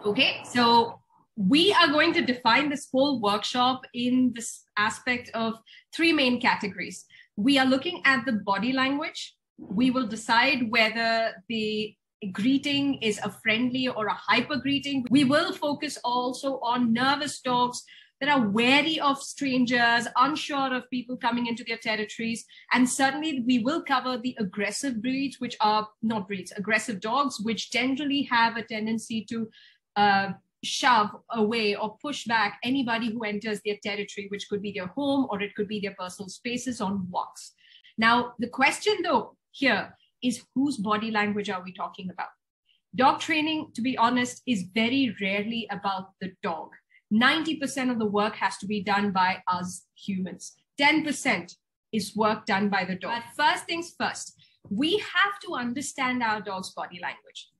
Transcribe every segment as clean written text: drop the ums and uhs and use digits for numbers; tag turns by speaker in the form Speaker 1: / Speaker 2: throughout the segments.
Speaker 1: Okay, so we are going to define this whole workshop in this aspect of three main categories. We are looking at the body language. We will decide whether the greeting is a friendly or a hyper greeting. We will focus also on nervous dogs that are wary of strangers, unsure of people coming into their territories. And certainly we will cover the aggressive breeds, which are not breeds, aggressive dogs, which generally have a tendency to shove away or push back anybody who enters their territory, which could be their home or it could be their personal spaces on walks. Now, the question though here is, whose body language are we talking about? Dog training, to be honest, is very rarely about the dog. 90% of the work has to be done by us humans. 10% is work done by the dog. But first things first, we have to understand our dog's body language.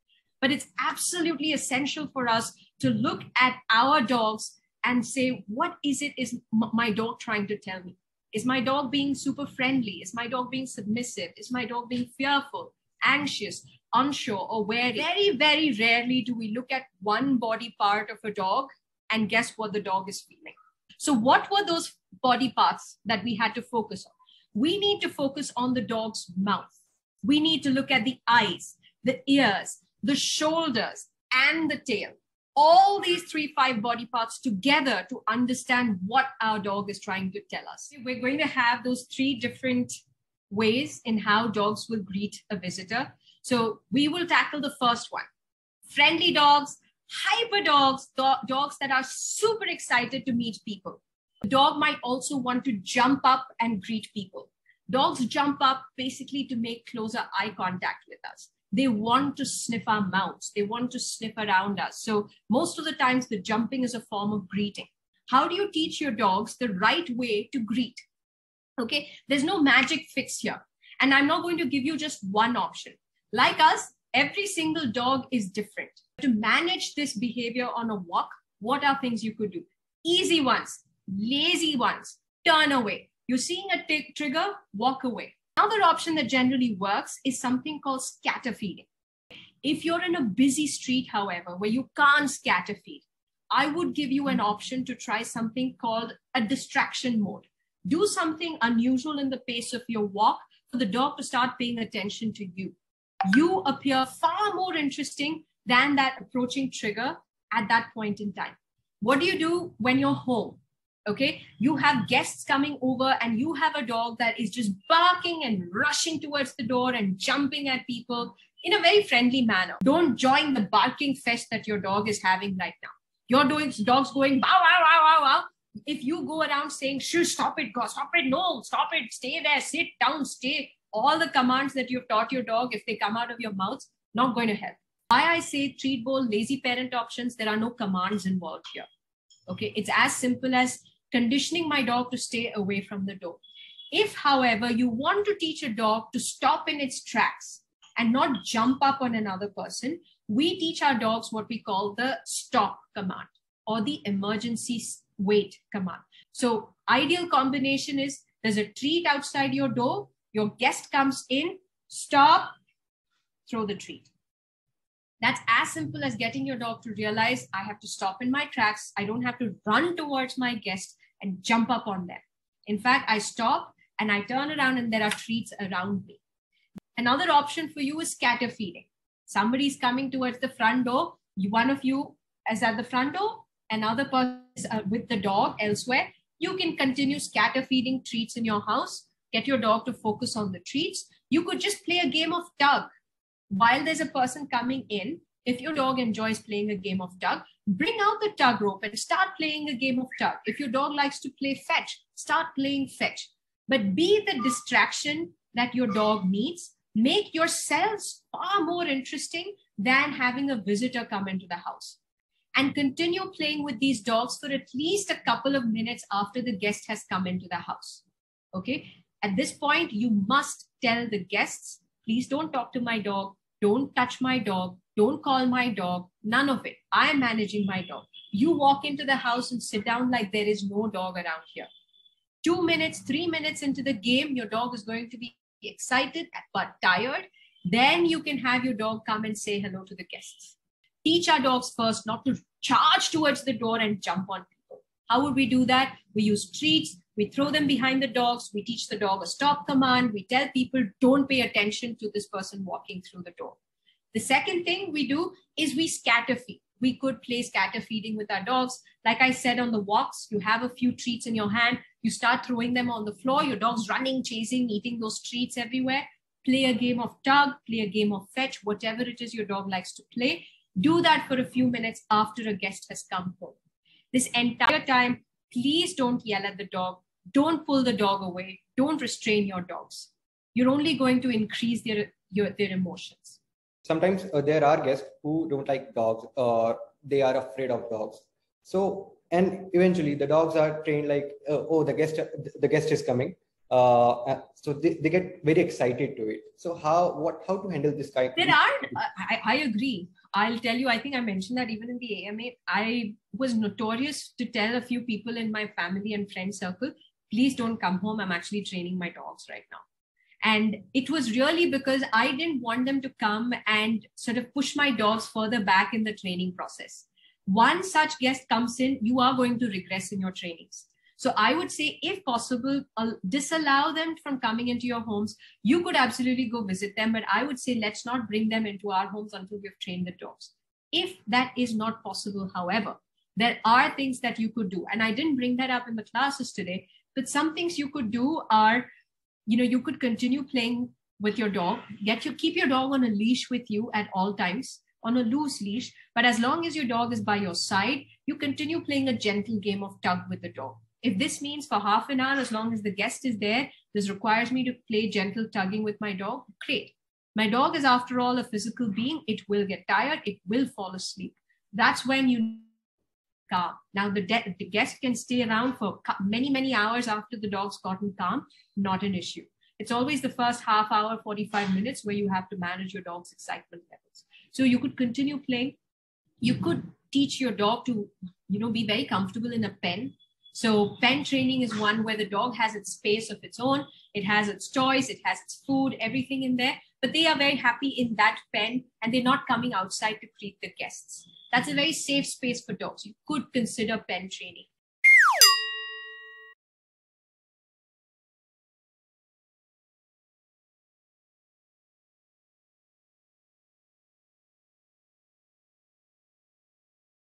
Speaker 1: But it's absolutely essential for us to look at our dogs and say, what is my dog trying to tell me? Is my dog being super friendly? Is my dog being submissive? Is my dog being fearful, anxious, unsure, or wary? Very, very rarely do we look at one body part of a dog and guess what the dog is feeling. So what were those body parts that we had to focus on? We need to focus on the dog's mouth. We need to look at the eyes, the ears, the shoulders, and the tail. All these 3-5 body parts together to understand what our dog is trying to tell us. We're going to have those 3 different ways in how dogs will greet a visitor. So we will tackle the first one. Friendly dogs, hyper dogs, dogs that are super excited to meet people. The dog might also want to jump up and greet people. Dogs jump up basically to make closer eye contact with us. They want to sniff our mouths. They want to sniff around us. So most of the times the jumping is a form of greeting. How do you teach your dogs the right way to greet? Okay, there's no magic fix here. And I'm not going to give you just one option. Like us, every single dog is different. To manage this behavior on a walk, what are things you could do? Easy ones, lazy ones, turn away. You're seeing a trigger, walk away. Another option that generally works is something called scatter feeding. If you're in a busy street, however, where you can't scatter feed, I would give you an option to try something called a distraction mode. Do something unusual in the pace of your walk for the dog to start paying attention to you. You appear far more interesting than that approaching trigger at that point in time. What do you do when you're home? Okay, you have guests coming over and you have a dog that is just barking and rushing towards the door and jumping at people in a very friendly manner. Don't join the barking fest that your dog is having right now. Your dog's going, wow, wow, wow, wow, wow. If you go around saying, shush, stop it, go, stop it, no, stop it, stay there, sit down, stay. All the commands that you've taught your dog, if they come out of your mouth, not going to help. Why I say treat bowl, lazy parent options, there are no commands involved here. Okay, it's as simple as conditioning my dog to stay away from the door. If, however, you want to teach a dog to stop in its tracks and not jump up on another person, we teach our dogs what we call the stop command or the emergency wait command. So ideal combination is there's a treat outside your door, your guest comes in, stop, throw the treat. That's as simple as getting your dog to realize I have to stop in my tracks. I don't have to run towards my guest and jump up on them. In fact, I stop and I turn around and there are treats around me. Another option for you is scatter feeding. Somebody's coming towards the front door. One of you is at the front door, another person is with the dog elsewhere. You can continue scatter feeding treats in your house. Get your dog to focus on the treats. You could just play a game of tug. While there's a person coming in, if your dog enjoys playing a game of tug, bring out the tug rope and start playing a game of tug. If your dog likes to play fetch, start playing fetch. But be the distraction that your dog needs. Make yourselves far more interesting than having a visitor come into the house. And continue playing with these dogs for at least a couple of minutes after the guest has come into the house. Okay? At this point, you must tell the guests, please don't talk to my dog. Don't touch my dog. Don't call my dog. None of it. I am managing my dog. You walk into the house and sit down like there is no dog around here. 2 minutes, 3 minutes into the game, your dog is going to be excited but tired. Then you can have your dog come and say hello to the guests. teach our dogs first not to charge towards the door and jump on people. How would we do that? We use treats. We throw them behind the dogs. We teach the dog a stop command. We tell people, don't pay attention to this person walking through the door. The second thing we do is we scatter feed. We could play scatter feeding with our dogs. Like I said, on the walks, you have a few treats in your hand. You start throwing them on the floor. Your dog's running, chasing, eating those treats everywhere. Play a game of tug, play a game of fetch, whatever it is your dog likes to play. Do that for a few minutes after a guest has come home. This entire time, please don't yell at the dog. Don't pull the dog away. Don't restrain your dogs. You're only going to increase their emotions.
Speaker 2: Sometimes there are guests who don't like dogs or they are afraid of dogs. So, and eventually the dogs are trained like, oh, the guest is coming. So they get very excited to it. So how to handle this kind?
Speaker 1: I agree. I'll tell you, I think I mentioned that even in the AMA, I was notorious to tell a few people in my family and friend circle, please don't come home. I'm actually training my dogs right now. And it was really because I didn't want them to come and sort of push my dogs further back in the training process. Once such guest comes in, you are going to regress in your trainings. So I would say, if possible, disallow them from coming into your homes. You could absolutely go visit them, but I would say let's not bring them into our homes until we've trained the dogs. If that is not possible, however, there are things that you could do. And I didn't bring that up in the classes today, but some things you could do are, you could continue playing with your dog. Keep your dog on a leash with you at all times, on a loose leash. But as long as your dog is by your side, you continue playing a gentle game of tug with the dog. If this means for half an hour, as long as the guest is there, this requires me to play gentle tugging with my dog, great. My dog is, after all, a physical being. It will get tired. It will fall asleep. That's when you calm. Now, the guest can stay around for many, many hours after the dog's gotten calm. Not an issue. It's always the first half hour, 45 minutes, where you have to manage your dog's excitement levels. So you could continue playing. You could teach your dog to, be very comfortable in a pen. So pen training is one where the dog has its space of its own. It has its toys, it has its food, everything in there. But they are very happy in that pen and they're not coming outside to greet the guests. That's a very safe space for dogs. You could consider pen training.